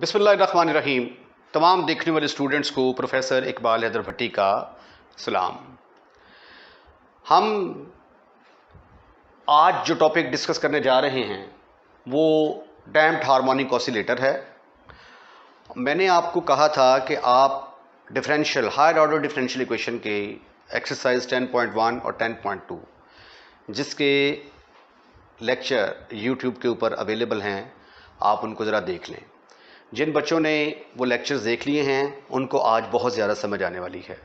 बिस्मिल्लाहिर्रहमानिर्रहीम। तमाम देखने वाले स्टूडेंट्स को प्रोफेसर इकबाल हैदर भट्टी का सलाम। हम आज जो टॉपिक डिस्कस करने जा रहे हैं वो डैम्प्ड हार्मोनिक ऑसिलेटर है। मैंने आपको कहा था कि आप differential higher order differential equation के एक्सरसाइज 10.1 और 10.2 जिसके लेक्चर यूट्यूब के ऊपर अवेलेबल हैं, आप उनको ज़रा देख लें। जिन बच्चों ने वो लेक्चर्स देख लिए हैं उनको आज बहुत ज़्यादा समझ आने वाली है।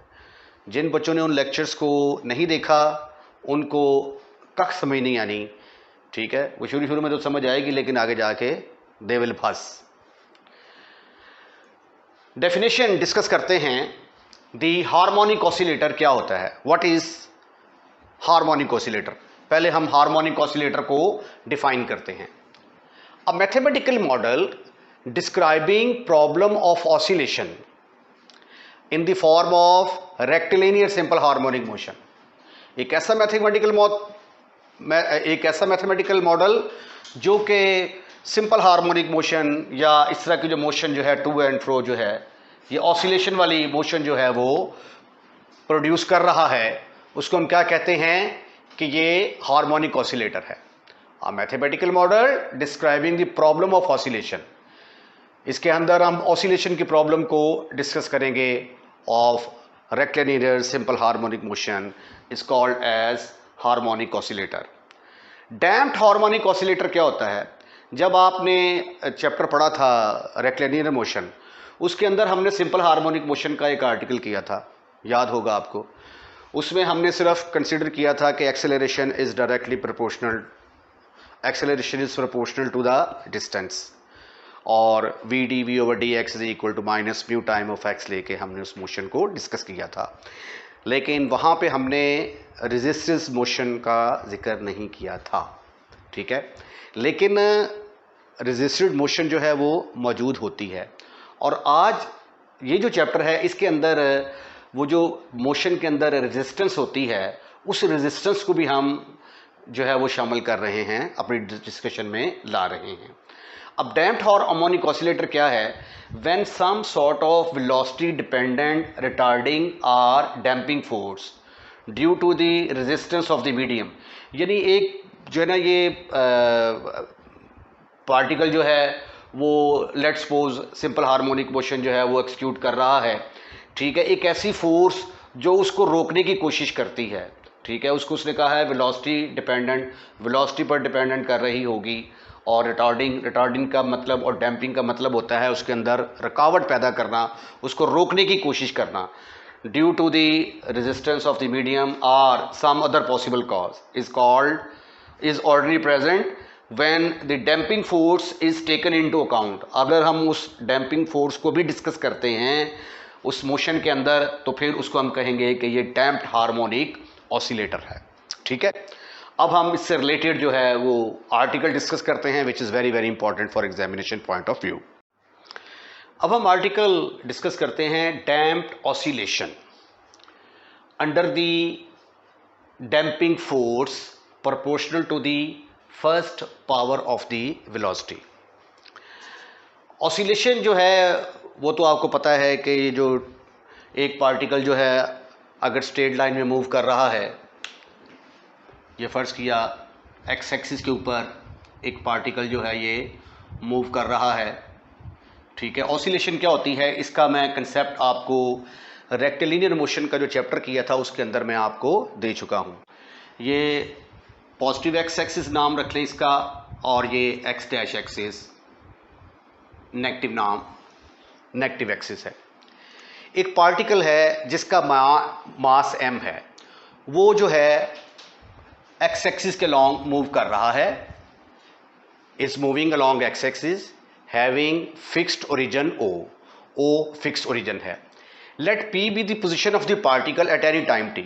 जिन बच्चों ने उन लेक्चर्स को नहीं देखा उनको कख समझ नहीं आनी, ठीक है। वो शुरू में तो समझ आएगी लेकिन आगे जाके दे विल फंस। डेफिनेशन डिस्कस करते हैं। दी हार्मोनिक ऑसिलेटर क्या होता है, व्हाट इज हार्मोनिक ऑसिलेटर। पहले हम हार्मोनिक ऑसिलेटर को डिफाइन करते हैं। अ mathematical model describing problem of oscillation in the form of rectilinear simple harmonic motion। एक ऐसा मैथमेटिकल मॉडल जो कि सिंपल हार्मोनिक मोशन या इस तरह की जो मोशन जो है टू एंड फ्रो जो है, ये ऑसिलेशन वाली मोशन जो है वो प्रोड्यूस कर रहा है, उसको हम क्या कहते हैं कि ये हार्मोनिक ऑसिलेटर है। A mathematical model describing the problem of oscillation. इसके अंदर हम ऑसिलेशन की प्रॉब्लम को डिस्कस करेंगे of rectilinear simple harmonic motion is called as harmonic oscillator. Damped harmonic oscillator क्या होता है? जब आपने चैप्टर पढ़ा था रेक्टिलिनियर मोशन, उसके अंदर हमने सिंपल हार्मोनिक मोशन का एक आर्टिकल किया था, याद होगा आपको। उसमें हमने सिर्फ कंसिडर किया था कि acceleration is directly proportional, acceleration is proportional to the distance, और v d v over d x is equal to minus mu time of x लेके हमने उस मोशन को डिस्कस किया था। लेकिन वहाँ पे हमने रेजिस्टेंस मोशन का जिक्र नहीं किया था, ठीक है। लेकिन रेजिस्टेड मोशन जो है वो मौजूद होती है। और आज ये जो चैप्टर है इसके अंदर वो जो मोशन के अंदर रेजिस्टेंस होती है, उस रेजिस्टेंस को भी हम जो है वो शामिल कर रहे हैं, अपनी डिस्कशन में ला रहे हैं। अब डैम्प्ड हार्मोनिक ऑसिलेटर क्या है? When some sort of velocity dependent retarding और damping force due to the resistance of the medium. यानी एक जो है ना ये पार्टिकल जो है वो let's suppose simple harmonic motion जो है वो एक्सिक्यूट कर रहा है, ठीक है। एक ऐसी फोर्स जो उसको रोकने की कोशिश करती है, ठीक है। उसको उसने कहा है वेलोसिटी डिपेंडेंट, वेलोसिटी पर डिपेंडेंट कर रही होगी। और रिटार्डिंग का मतलब और डैम्पिंग का मतलब होता है उसके अंदर रुकावट पैदा करना, उसको रोकने की कोशिश करना। Due to the resistance of the medium और some other possible cause is already present when the damping force is taken into account. अगर हम उस डैम्पिंग फोर्स को भी डिस्कस करते हैं उस मोशन के अंदर, तो फिर उसको हम कहेंगे कि ये डैम्प्ड हार्मोनिक ऑसिलेटर है, ठीक है। अब हम इससे रिलेटेड जो है वो आर्टिकल डिस्कस करते हैं which is very very important for examination point of view. अब हम आर्टिकल डिस्कस करते हैं damped oscillation under the damping force proportional to the first power of the velocity. Oscillation जो है वो तो आपको पता है कि ये जो एक पार्टिकल जो है अगर स्ट्रेट लाइन में मूव कर रहा है, ये फ़र्ज़ किया एक्स एक्सिस के ऊपर एक पार्टिकल जो है ये मूव कर रहा है, ठीक है। ऑसिलेशन क्या होती है इसका मैं कंसेप्ट आपको रेक्टिलिनियर मोशन का जो चैप्टर किया था उसके अंदर मैं आपको दे चुका हूँ। ये पॉजिटिव एक्स एक्सिस नाम रख लें इसका, और ये x dash axis negative axis है। एक पार्टिकल है जिसका मास m है, वो जो है एक्स एक्सिस के लॉन्ग मूव कर रहा है, is moving along x axis having fixed origin O fixed origin है। Let p be the position of the particle at any time t।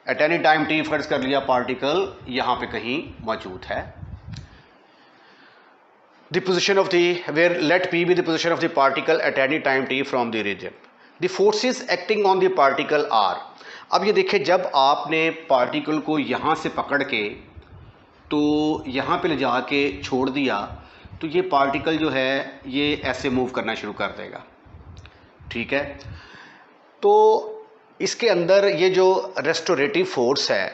At any time t फर्ज कर लिया particle यहाँ पे कहीं मौजूद है। The position of the where let p be the position of the particle at any time t from the region. The forces acting on the particle are. अब ये देखिए, जब आपने पार्टिकल को यहाँ से पकड़ के तो यहाँ पे ले जा के छोड़ दिया, तो ये पार्टिकल जो है ये ऐसे मूव करना शुरू कर देगा, ठीक है। तो इसके अंदर ये जो रेस्टोरेटिव फोर्स है,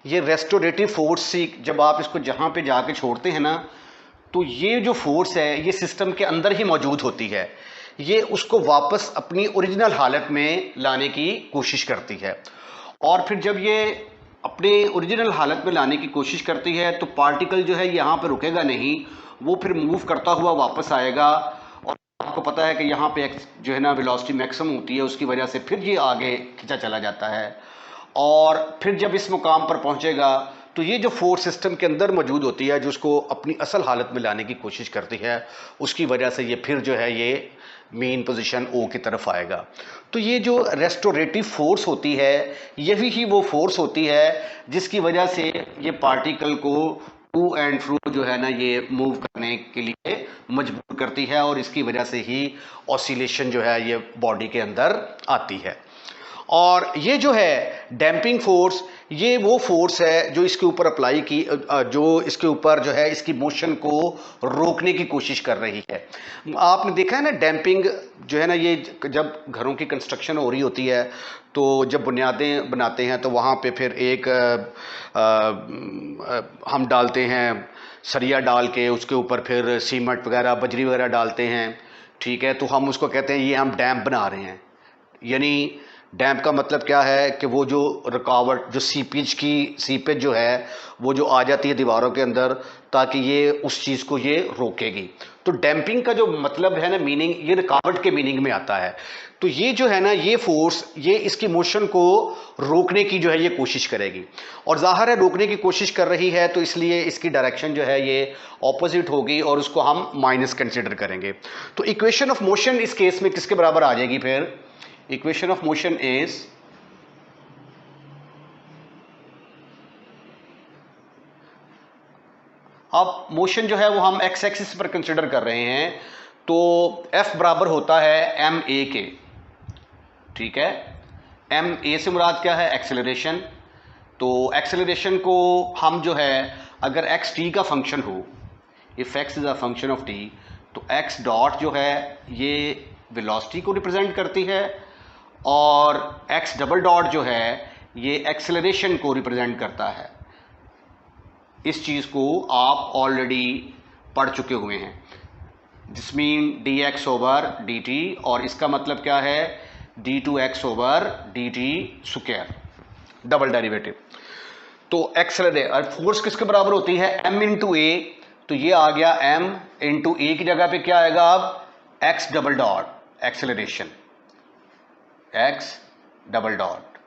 ये रेस्टोरेटिव फोर्स से जब आप इसको जहाँ पे जाके छोड़ते हैं ना, तो ये जो फोर्स है ये सिस्टम के अंदर ही मौजूद होती है, ये उसको वापस अपनी ओरिजिनल हालत में लाने की कोशिश करती है। और फिर जब ये अपने ओरिजिनल हालत में लाने की कोशिश करती है तो पार्टिकल जो है यहाँ पर रुकेगा नहीं, वो फिर मूव करता हुआ वापस आएगा। और आपको पता है कि यहाँ पे जो है ना वेलोसिटी मैक्सिमम होती है, उसकी वजह से फिर ये आगे खींचा चला जाता है। और फिर जब इस मुकाम पर पहुँचेगा तो ये जो फोर्स सिस्टम के अंदर मौजूद होती है, जो उसको अपनी असल हालत में लाने की कोशिश करती है, उसकी वजह से ये फिर जो है ये मेन पोजीशन ओ की तरफ आएगा। तो ये जो रेस्टोरेटिव फोर्स होती है, यही ही वो फोर्स होती है जिसकी वजह से ये पार्टिकल को टू एंड फ्रो जो है ना ये मूव करने के लिए मजबूर करती है, और इसकी वजह से ही ऑसिलेशन जो है ये बॉडी के अंदर आती है। और ये जो है डैम्पिंग फोर्स, ये वो फोर्स है जो इसके ऊपर अप्लाई की, जो इसके ऊपर जो है इसकी मोशन को रोकने की कोशिश कर रही है। आपने देखा है ना डैम्पिंग जो है ना, ये जब घरों की कंस्ट्रक्शन हो रही होती है तो जब बुनियादें बनाते हैं तो वहाँ पे फिर एक हम डालते हैं सरिया डाल के, उसके ऊपर फिर सीमेंट वगैरह बजरी वगैरह डालते हैं, ठीक है। तो हम उसको कहते हैं ये हम डैम बना रहे हैं। यानी डैम्प का मतलब क्या है कि वो जो रुकावट, जो सीपेज जो है वो जो आ जाती है दीवारों के अंदर, ताकि ये उस चीज़ को ये रोकेगी। तो डैम्पिंग का जो मतलब है ना, मीनिंग, ये रुकावट के मीनिंग में आता है। तो ये जो है ना ये फोर्स, ये इसकी मोशन को रोकने की जो है ये कोशिश करेगी, और ज़ाहिर है रोकने की कोशिश कर रही है तो इसलिए इसकी डायरेक्शन जो है ये ऑपोजिट होगी, और उसको हम माइनस कंसिडर करेंगे। तो इक्वेशन ऑफ मोशन इस केस में किसके बराबर आ जाएगी फिर? इक्वेशन ऑफ मोशन इज अब मोशन जो है वो हम एक्स एक्सिस पर कंसिडर कर रहे हैं, तो F बराबर होता है एम ए के, ठीक है। एम ए से मुराद क्या है? एक्सेलरेशन। तो एक्सेलरेशन को हम जो है अगर एक्स टी का फंक्शन हो, if x is a function of T, तो एक्स डॉट जो है ये वेलोसिटी को रिप्रेजेंट करती है, और एक्स डबल डॉट जो है ये एक्सेलरेशन को रिप्रेजेंट करता है। इस चीज़ को आप ऑलरेडी पढ़ चुके हुए हैं, this mean d x over d t, और इसका मतलब क्या है? D two x over d t square, double derivative. तो एक्सेलरेट फोर्स किसके बराबर होती है? M into a. तो ये आ गया एम इंटू ए की जगह पे क्या आएगा अब? X double dot acceleration, x double dot,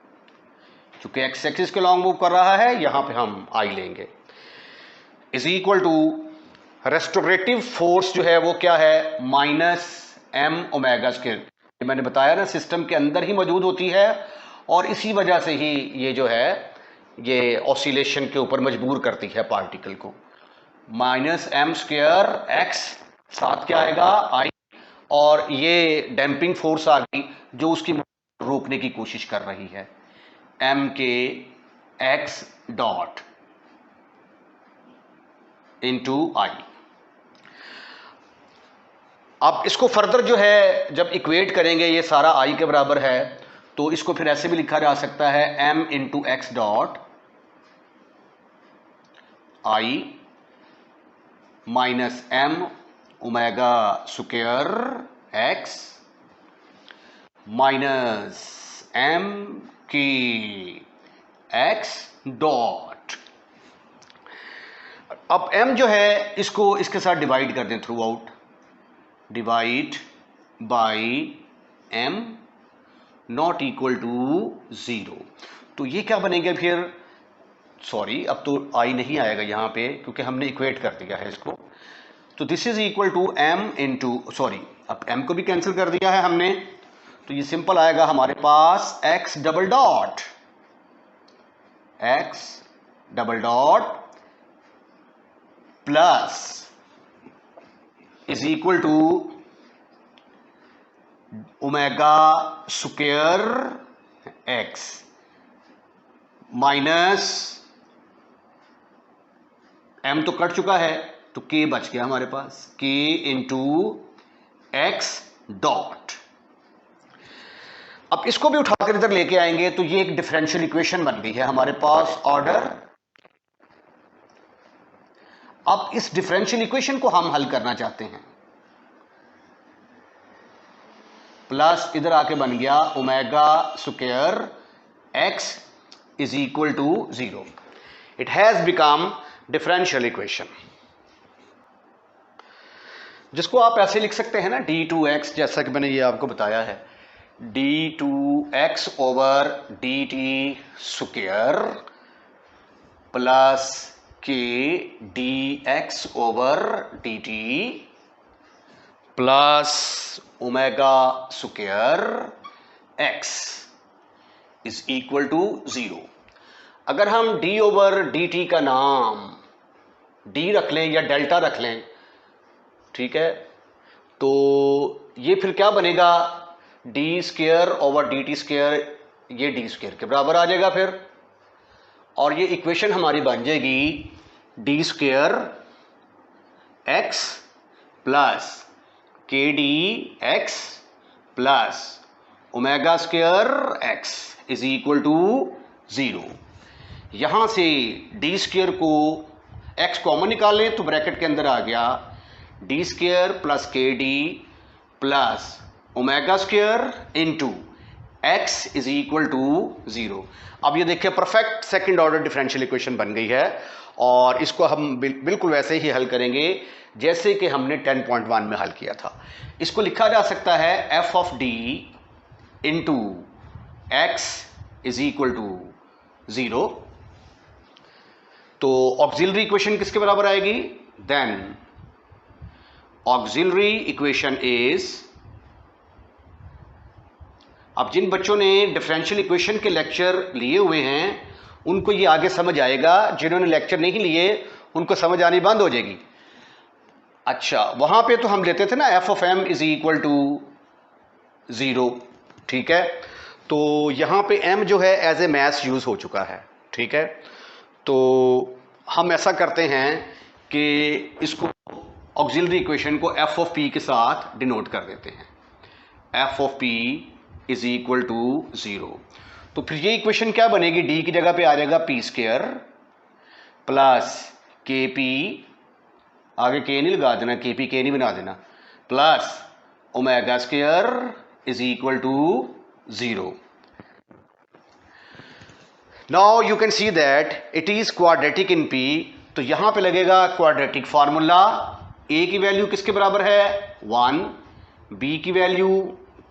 चूंकि एक्स एक्सिस के लॉन्ग मूव कर रहा है यहां पे हम आई लेंगे, is equal to restorative force जो है वो क्या है? Minus m omega square. मैंने बताया ना सिस्टम के अंदर ही मौजूद होती है, और इसी वजह से ही ये जो है ये ऑसिलेशन के ऊपर मजबूर करती है पार्टिकल को। माइनस एम स्क्वायर एक्स, साथ क्या आएगा? आई, और ये डैम्पिंग फोर्स आ गई जो उसकी रोकने की कोशिश कर रही है, एम के एक्स डॉट इंटू आई। अब इसको फर्दर जो है जब इक्वेट करेंगे, ये सारा आई के बराबर है, तो इसको फिर ऐसे भी लिखा जा सकता है m into x dot i minus m omega square x minus m k x dot. अब m जो है इसको इसके साथ डिवाइड कर दें throughout, divide by m not equal to 0। तो ये क्या बनेगा फिर? सॉरी, अब तो i नहीं आएगा यहाँ पे क्योंकि हमने इक्वेट कर दिया है इसको। तो this is equal to m into, sorry अब m को भी कैंसिल कर दिया है हमने, तो ये सिंपल आएगा हमारे पास x double dot, x double dot plus is equal to omega square x minus m तो कट चुका है तो k बच गया हमारे पास, k इंटू एक्स डॉट। अब इसको भी उठाकर इधर लेके आएंगे तो ये एक डिफरेंशियल इक्वेशन बन गई है हमारे पास, ऑर्डर। अब इस डिफरेंशियल इक्वेशन को हम हल करना चाहते हैं, प्लस इधर आके बन गया omega square x is equal to 0। It has become differential equation, जिसको आप ऐसे लिख सकते हैं ना, d2x, जैसा कि मैंने ये आपको बताया है, d2x over dt square plus k dx over dt plus omega square x is equal to 0। अगर हम d ओवर dt का नाम d रख लें या डेल्टा रख लें, ठीक है, तो ये फिर क्या बनेगा, D square over d t square, ये डी स्क्वायर के बराबर आ जाएगा फिर, और ये इक्वेशन हमारी बन जाएगी d square x plus k d x plus omega square x is equal to 0। यहां से डी स्क्वायर को एक्स कॉमन निकाल लें तो ब्रैकेट के अंदर आ गया d square plus k d plus omega square into x is equal to 0। अब ये देखिए perfect second order differential equation बन गई है, और इसको हम बिल्कुल वैसे ही हल करेंगे जैसे कि हमने 10.1 में हल किया था। इसको लिखा जा सकता है f of d into x is equal to 0। तो ऑक्सिलरी इक्वेशन किसके बराबर आएगी, देन ऑक्सिलरी इक्वेशन इज, अब जिन बच्चों ने डिफरेंशियल इक्वेशन के लेक्चर लिए हुए हैं उनको ये आगे समझ आएगा, जिन्होंने लेक्चर नहीं लिए उनको समझ आनी बंद हो जाएगी। अच्छा, वहां पे तो हम लेते थे ना f of m is equal to 0, ठीक है, तो यहां पे m जो है एज ए मैथ्स यूज हो चुका है, ठीक है। तो हम ऐसा करते हैं कि इसको ऑक्सिलरी इक्वेशन को एफ ऑफ पी के साथ डिनोट कर देते हैं, f of p is equal to 0। तो फिर ये इक्वेशन क्या बनेगी, डी की जगह पे आ जाएगा पी स्क्वायर प्लस के पी, आगे के नहीं लगा देना, के पी के नहीं बना देना, plus omega square is equal to 0। Now you can see that it is quadratic in p, तो यहां पे लगेगा क्वाड्रेटिक फार्मूला, ए की वैल्यू किसके बराबर है 1, बी की वैल्यू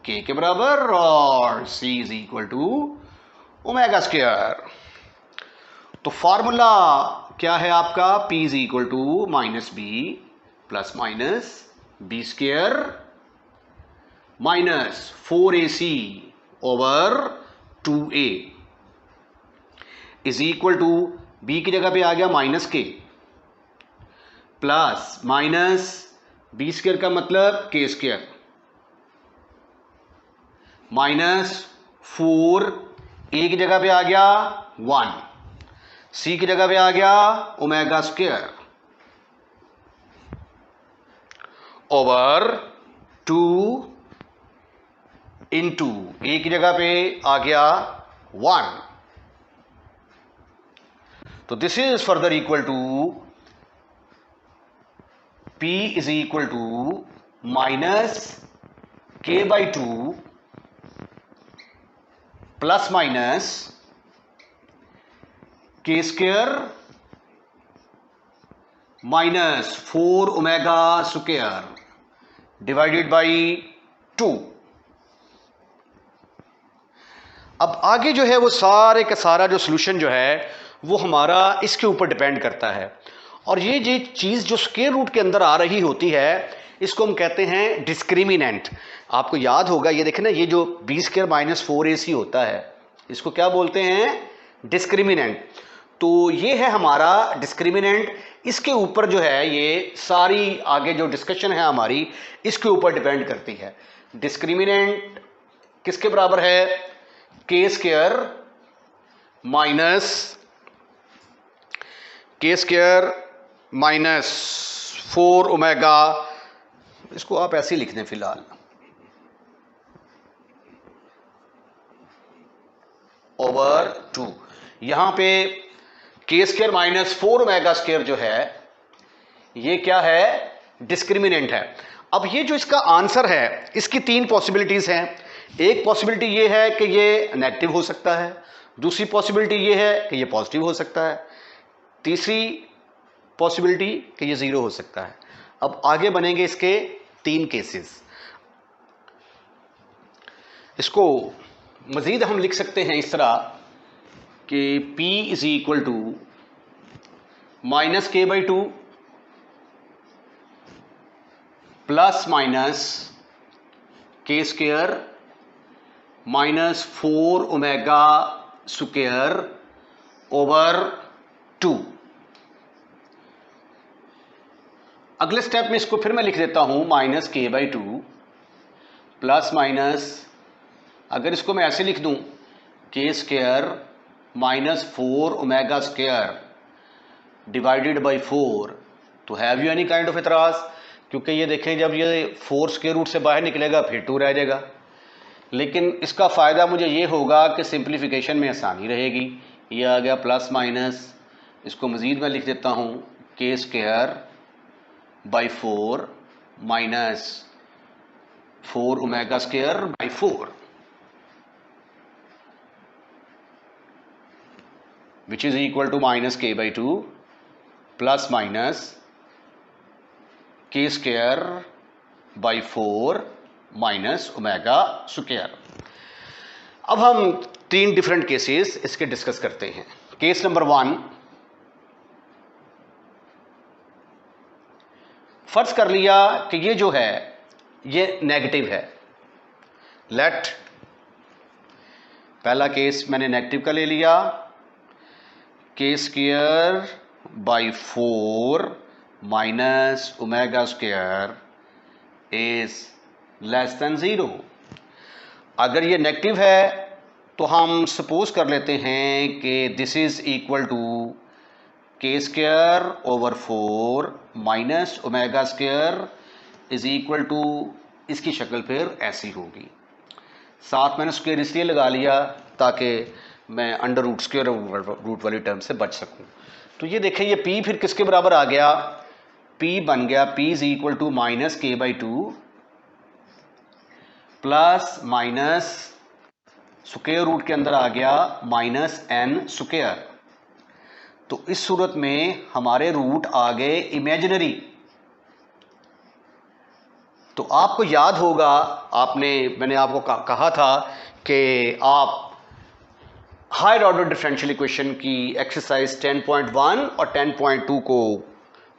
के के बराबर, और c is equal to omega square. तो फार्मूला क्या है आपका, p is equal to minus b plus minus b square minus 4ac over 2a is equal to, b की जगह पे आ गया माइनस के प्लस माइनस बी स्क्वायर का मतलब के स्क्वायर माइनस 4, ए की जगह पे आ गया 1, सी की जगह पे आ गया omega square over 2 into a की जगह पे आ गया 1। तो this is further equal to P is equal to minus k by 2 plus minus k square minus 4 omega square divided by 2। अब आगे जो है वो सारे का सारा जो सॉल्यूशन जो है वो हमारा इसके ऊपर डिपेंड करता है, और ये चीज़ जो स्क्वायर रूट के अंदर आ रही होती है इसको हम कहते हैं डिस्क्रिमिनेंट। आपको याद होगा, ये देखें ना, ये जो बी स्क्वायर माइनस 4ac होता है इसको क्या बोलते हैं, डिस्क्रिमिनेंट। तो ये है हमारा डिस्क्रिमिनेंट, इसके ऊपर जो है ये सारी आगे जो डिस्कशन है हमारी इसके ऊपर डिपेंड करती है। डिस्क्रिमिनेंट किसके बराबर है, के square minus k square minus 4 omega, इसको आप ऐसे ही लिख दें फिलहाल, ओवर 2। यहां पे के स्क्वायर माइनस 4 ओमेगा स्क्वायर जो है ये क्या है, डिस्क्रिमिनेंट है। अब ये जो इसका आंसर है इसकी 3 पॉसिबिलिटीज हैं। एक पॉसिबिलिटी ये है कि ये नेगेटिव हो सकता है, दूसरी पॉसिबिलिटी ये है कि ये पॉजिटिव हो सकता है, तीसरी पॉसिबिलिटी कि ये 0 हो सकता है। अब आगे बनेंगे इसके 3 केसेस। इसको मजीद हम लिख सकते हैं इस तरह कि P is equal to minus k by 2 plus minus k square minus 4 omega square over 2। अगले स्टेप में इसको फिर मैं लिख देता हूं minus k by 2 plus minus, अगर इसको मैं ऐसे लिख दूं के square minus 4 omega square divided by 4, तो have you any kind of एतराज? क्योंकि ये देखें जब ये 4 स्क्वायर रूट से बाहर निकलेगा फिर 2 रह जाएगा, लेकिन इसका फ़ायदा मुझे ये होगा कि सिंप्लीफिकेशन में आसानी रहेगी। ये आ गया प्लस माइनस, इसको मज़ीद मैं लिख देता हूँ k square by 4 minus 4 omega square by 4 which is equal to minus k by 2 plus minus k square by 4 minus omega square. अब हम 3 डिफरेंट केसेस इसके डिस्कस करते हैं। केस नंबर 1, फर्ज कर लिया कि ये जो है ये नेगेटिव है। लेट, पहला केस मैंने नेगेटिव का ले लिया, के square by 4 minus omega square is less than 0। अगर ये नेगेटिव है तो हम सपोज कर लेते हैं कि this is equal to k square over 4 minus omega square is equal to, इसकी शक्ल फिर ऐसी होगी। साथ मैंने स्क्वायर इसलिए लगा लिया ताकि मैं अंडर रूट स्क्वायर रूट वाली टर्म से बच सकूं। तो ये देखें ये P फिर किसके बराबर आ गया, P बन गया P is equal to minus k by 2 plus minus square root के अंदर आ गया माइनस n स्क्वायर। तो इस सूरत में हमारे रूट आ गए इमेजिनरी। तो आपको याद होगा, मैंने आपको कहा था कि आप हायर ऑर्डर डिफरेंशियल इक्वेशन की एक्सरसाइज 10.1 और 10.2 को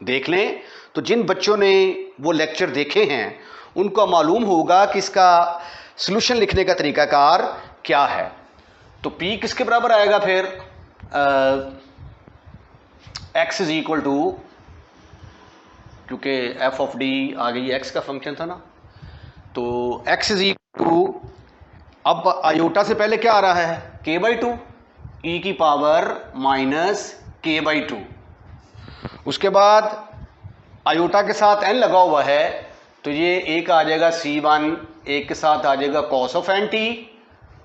देख लें। तो जिन बच्चों ने वो लेक्चर देखे हैं उनको मालूम होगा कि इसका सॉल्यूशन लिखने का तरीकाकार क्या है। तो P किसके बराबर आएगा फिर, x इज इक्वल टू, क्योंकि f ऑफ d आ गई x का फंक्शन था ना, तो x इज इक्वल टू, अब आयोटा से पहले क्या आ रहा है k बाई 2 e की पावर माइनस k बाई 2, उसके बाद आयोटा के साथ n लगा हुआ है तो ये एक आ जाएगा C1, एक के साथ आ जाएगा cos ऑफ nt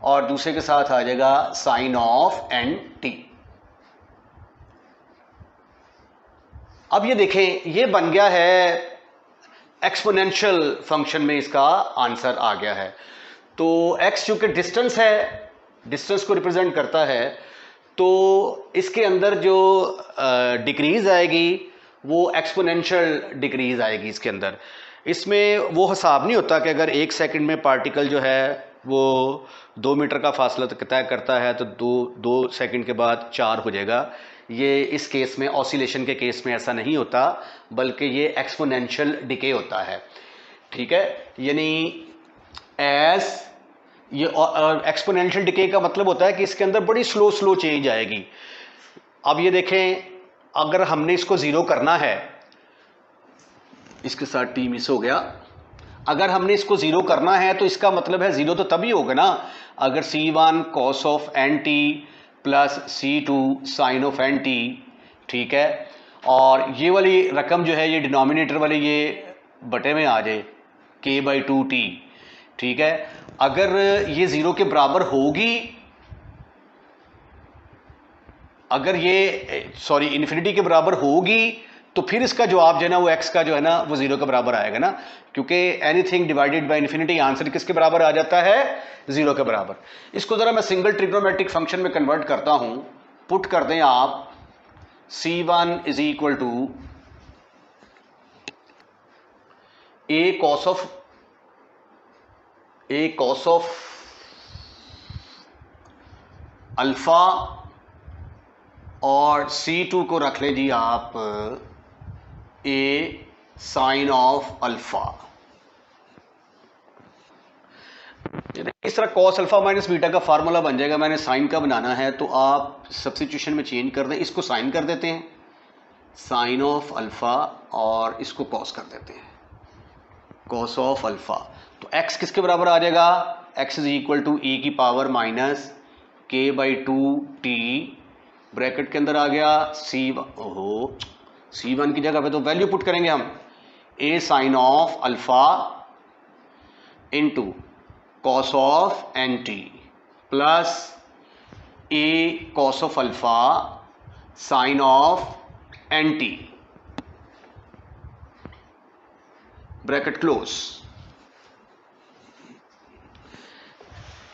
और दूसरे के साथ आ जाएगा sin ऑफ nt। अब ये देखें ये बन गया है एक्सपोनेंशियल फंक्शन में, इसका आंसर आ गया है। तो x चूंकि डिस्टेंस है, डिस्टेंस को रिप्रेजेंट करता है, तो इसके अंदर जो डिक्रीज आएगी वो एक्सपोनेंशियल डिक्रीज आएगी इसके अंदर। इसमें वो हिसाब नहीं होता कि अगर 1 सेकंड में पार्टिकल जो है वो 2 मीटर का फासला तय करता है तो 2 सेकंड के बाद 4 हो जाएगा। ये इस केस में, ऑसिलेशन के केस में ऐसा नहीं होता, बल्कि ये एक्सपोनेंशियल डिके होता है। ठीक है, यानी एज ये एक्सपोनेंशियल डिके का मतलब होता है कि इसके अंदर बड़ी स्लो चेंज आएगी। अब ये देखें, अगर हमने इसको 0 करना है, इसके साथ t मिस हो गया, अगर हमने इसको 0 करना है तो इसका मतलब है 0 तो तभी होगा ना अगर C1 cos of nt plus C2 sin of nt, ठीक है, और ये वाली रकम जो है ये डिनोमिनेटर वाली ये बटे में आ जाए k/2t, ठीक है। अगर ये 0 के बराबर होगी, अगर ये सॉरी इन्फिनिटी के बराबर होगी, तो फिर इसका जवाब जो है ना वो x का जो है ना वो 0 के बराबर आएगा ना, क्योंकि anything divided by infinity answer किसके बराबर आ जाता है, 0 के बराबर। इसको जरा मैं सिंगल ट्रिग्नोमेट्रिक फंक्शन में कन्वर्ट करता हूं। पुट कर दें आप c1 is equal to a cos of alpha और c2 को रख ले जी आप a साइन ऑफ अल्फा। इस तरह cos अल्फा माइनस बीटा का फार्मूला बन जाएगा। मैंने साइन का बनाना है तो आप सब्स्टिट्यूशन में चेंज कर दें, इसको साइन कर देते हैं साइन ऑफ अल्फा और इसको cos कर देते हैं cos ऑफ अल्फा। तो x किसके बराबर आ जाएगा, x is equal to e की पावर माइनस k/2t, ब्रैकेट के अंदर आ गया c1 की जगह पे तो वैल्यू पुट करेंगे हम a sine of alpha into cos of nt plus a cos of alpha sine of nt, bracket close.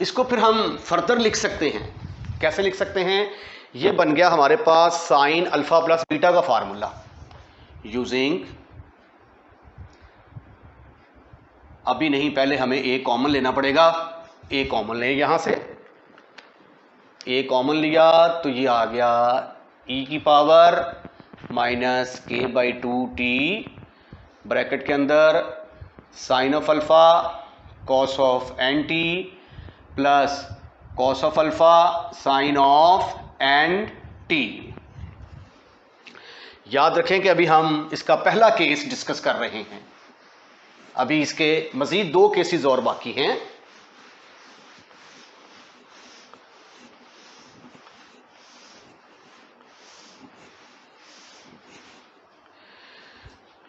इसको फिर हम फर्दर लिख सकते हैं, कैसे लिख सकते हैं, ये बन गया हमारे पास साइन अल्फा प्लस बीटा का फार्मूला यूजिंग, अभी नहीं पहले हमें a कॉमन लेना पड़ेगा, a कॉमन लें यहां से, a कॉमन लिया तो ये आ गया e की पावर माइनस k/2t, ब्रैकेट के अंदर sine of alpha cos of nt plus cos of alpha sine of nt। याद रखें कि अभी हम इसका पहला केस डिस्कस कर रहे हैं, अभी इसके मजीद 2 केसेस और बाकी हैं।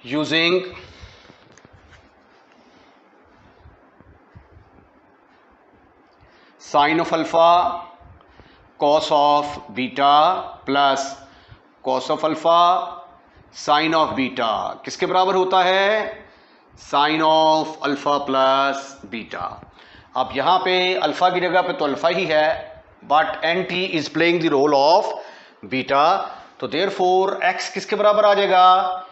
Using sine of alpha cos of beta plus cos of alpha sine of beta किसके बराबर होता है, sine of alpha plus beta. अब यहां पे अल्फा की जगह पे तो अल्फा ही है, but nt is playing the role of beta, तो देयरफॉर x किसके बराबर आ जाएगा,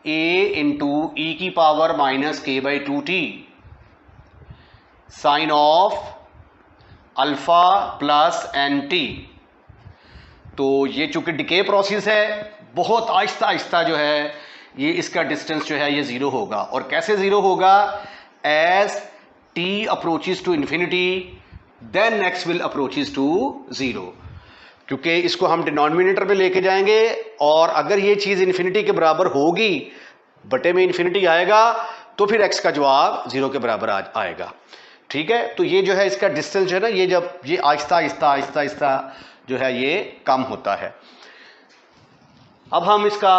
a इंटू e की power minus k/2t sine of alpha plus nt। तो ये चूंकि डिके प्रोसेस है, बहुत आहिस्ता आहिस्ता जो है ये इसका डिस्टेंस जो है ये 0 होगा। और कैसे 0 होगा, as t approaches to infinity then x will approaches to 0, क्योंकि इसको हम डिनोमिनेटर पे लेके जाएंगे और अगर ये चीज इन्फिनिटी के बराबर होगी, बटे में इन्फिनिटी आएगा, तो फिर x का जवाब 0 के बराबर आएगा, ठीक है। तो ये जो है इसका डिस्टेंस जो है ना, ये जब ये आहिस्ता आहिस्ता आहिस्ता आहिस्ता जो है ये कम होता है। अब हम इसका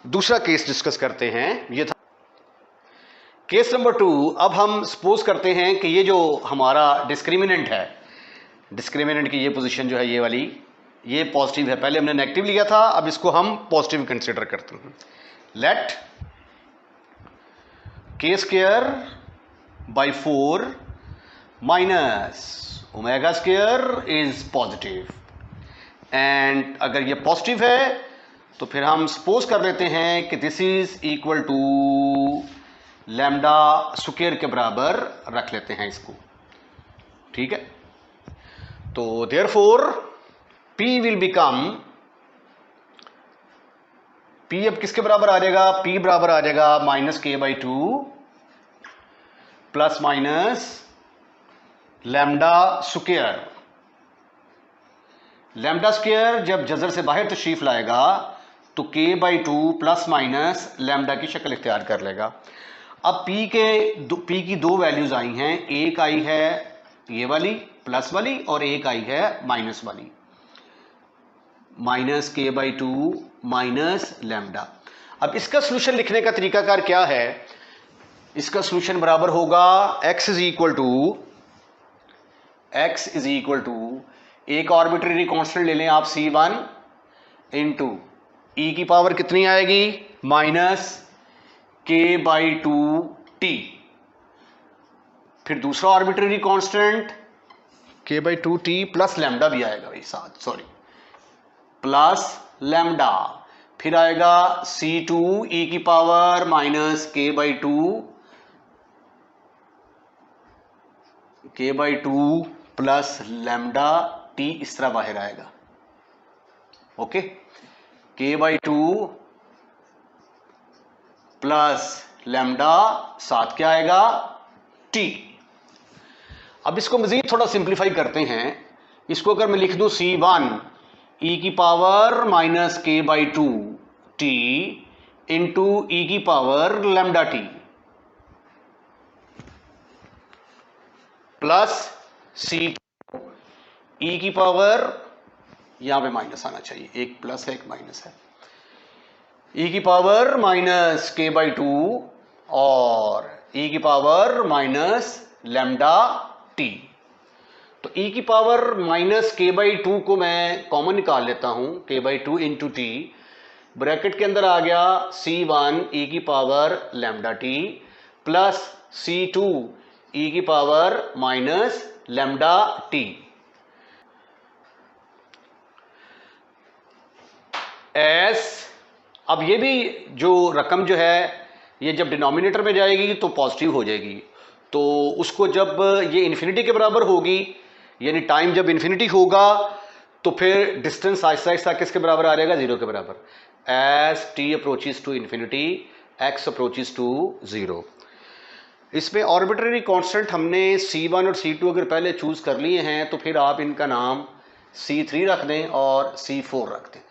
दूसरा केस डिस्कस करते हैं, ये था केस नंबर 2। अब हम सपोज करते हैं कि ये जो हमारा डिस्क्रिमिनेंट है, डिस्क्रिमिनेंट की ये पोजीशन जो है ये वाली, ये पॉजिटिव है, पहले हमने नेगेटिव लिया था, अब इसको हम पॉजिटिव कंसीडर करते हैं। Let k square by 4 minus omega square is positive, and अगर ये पॉजिटिव है तो फिर हम सपोज कर लेते हैं कि this is equal to lambda square के बराबर रख लेते हैं इसको, ठीक है। तो therefore P will become, P अब किसके बराबर आ जाएगा, P बराबर आ जाएगा minus k/2 plus minus lambda square. Lambda square जब जजर से बाहर तशरीफ लाएगा तो k/2 प्लस माइनस लैम्डा की शक्ल इख्तियार कर लेगा। अब P की 2 वैल्यूज आई हैं, एक आई है ये वाली प्लस वाली और एक आई है माइनस वाली। Minus k/2 minus lambda. अब इसका सोल्यूशन लिखने का तरीकाकार क्या है? इसका सोल्यूशन बराबर होगा x इज इक्वल टू एक आर्बिट्रेरी कांस्टेंट ले लें आप c1 इंटू ई की पावर कितनी आएगी माइनस k/2t, फिर दूसरा arbitrary constant k/2t plus lambda भी आएगा भाई साथ, सॉरी प्लस लैम्डा, फिर आएगा c2 ई की power minus k/2 plus lambda t, इस तरह बाहर आएगा। ओके, k/2 प्लस लैम्डा साथ क्या आएगा t। अब इसको मजीद थोड़ा सिंप्लीफाई करते हैं। इसको अगर मैं लिख दूं c1 ई की power minus k/2 t into e की power lambda t plus c2 e की पावर, यहां पे माइनस आना चाहिए, एक प्लस है एक माइनस है, ई की पावर माइनस k/2 और ई की पावर माइनस लैम्डा t। तो e की पावर माइनस k/2 को मैं कॉमन निकाल लेता हूं, k/2 इंटू टी, ब्रैकेट के अंदर आ गया c1 e की power lambda t plus c2 e की पावर माइनस लैम्डा t। अब ये भी जो रकम जो है ये जब डिनोमिनेटर में जाएगी तो पॉजिटिव हो जाएगी, तो उसको जब ये इन्फिनिटी के बराबर होगी, यानी टाइम जब इन्फिनिटी होगा तो फिर डिस्टेंस आहिस्ता आहिस्ता किसके बराबर आ जाएगा, जीरो के बराबर। As t approaches to infinity x approaches to zero. इसमें आर्बिट्रेरी कांस्टेंट हमने c1 और c2 अगर पहले चूज कर लिए हैं तो फिर आप इनका नाम c3 रख दें और c4 रख दें,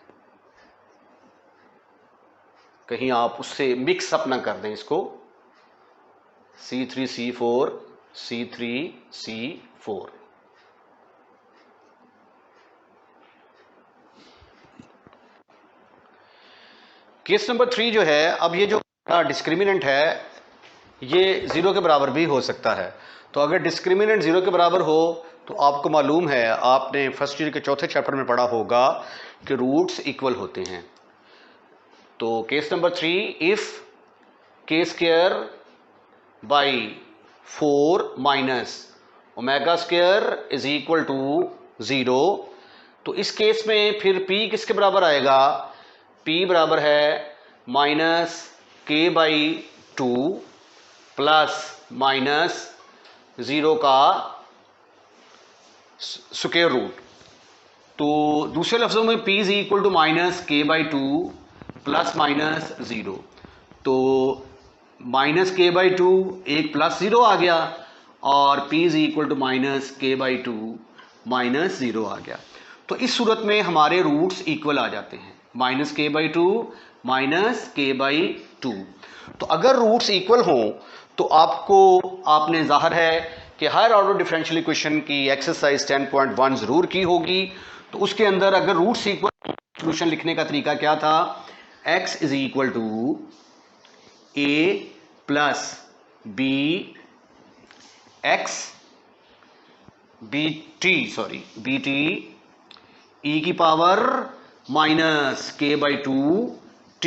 कहीं आप उससे मिक्स अप ना कर दें इसको, c3 c4 c3 c4। Case number 3 जो है, अब ये जो डिस्क्रिमिनेंट है ये जीरो के बराबर भी हो सकता है। तो अगर डिस्क्रिमिनेंट जीरो के बराबर हो तो आपको मालूम है, आपने फर्स्ट ईयर के चौथे चैप्टर में पढ़ा होगा कि रूट्स इक्वल होते हैं। तो case number 3, if k square by 4 minus omega square is equal to 0, तो इस केस में फिर p किसके बराबर आएगा, p बराबर है माइनस k/2 प्लस माइनस 0 का स्क्वायर रूट। तो दूसरे लफ्ज़ों में p is equal to minus k/2 plus minus 0, तो माइनस k/2 एक प्लस 0 आ गया और p is equal to minus k/2 minus 0 आ गया। तो इस सूरत में हमारे रूट्स इक्वल आ जाते हैं, माइनस k/2 माइनस k/2। तो अगर रूट्स इक्वल हों तो आपने जाहिर है कि हायर ऑर्डर डिफरेंशियल इक्वेशन की एक्सरसाइज 10.1 ज़रूर की होगी। तो उसके अंदर अगर रूट्स इक्वल, सोल्यूशन लिखने का तरीका क्या था, x is equal to a plus b t e की पावर माइनस k/2 t।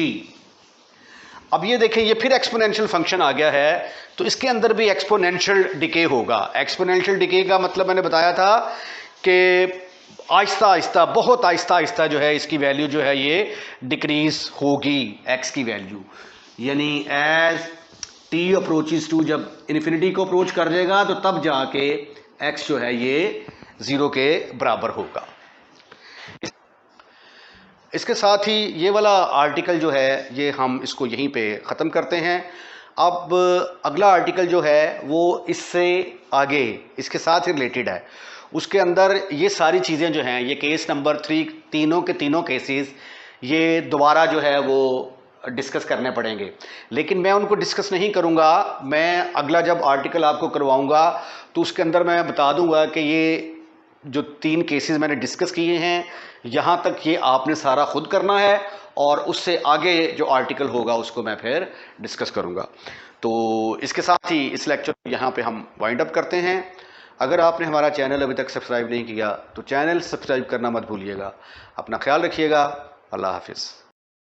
अब ये देखें, ये फिर एक्सपोनेंशियल फंक्शन आ गया है, तो इसके अंदर भी एक्सपोनेंशियल डिके होगा। एक्सपोनेंशियल डिके का मतलब मैंने बताया था कि आहिस्ता आहिस्ता, बहुत आहिस्ता आहिस्ता जो है इसकी वैल्यू जो है ये डिक्रीज होगी, x की वैल्यू, यानी एज t अप्रोचेस टू, जब इन्फिनिटी को अप्रोच कर देगा तो तब जाके x जो है ये 0 के बराबर होगा। इसके साथ ही ये वाला आर्टिकल जो है ये हम इसको यहीं पे ख़त्म करते हैं। अब अगला आर्टिकल जो है वो इससे आगे, इसके साथ ही रिलेटेड है। उसके अंदर ये सारी चीज़ें जो हैं, ये केस नंबर 3, तीनों के तीनों केसेस ये दोबारा जो है वो डिस्कस करने पड़ेंगे, लेकिन मैं उनको डिस्कस नहीं करूँगा। मैं अगला जब आर्टिकल आपको करवाऊँगा तो उसके अंदर मैं बता दूँगा कि ये जो 3 केसेस मैंने डिस्कस किए हैं, यहाँ तक ये आपने सारा खुद करना है और उससे आगे जो आर्टिकल होगा उसको मैं फिर डिस्कस करूँगा। तो इसके साथ ही इस लेक्चर को यहाँ पे हम वाइंड अप करते हैं। अगर आपने हमारा चैनल अभी तक सब्सक्राइब नहीं किया तो चैनल सब्सक्राइब करना मत भूलिएगा। अपना ख्याल रखिएगा। अल्लाह हाफिज़।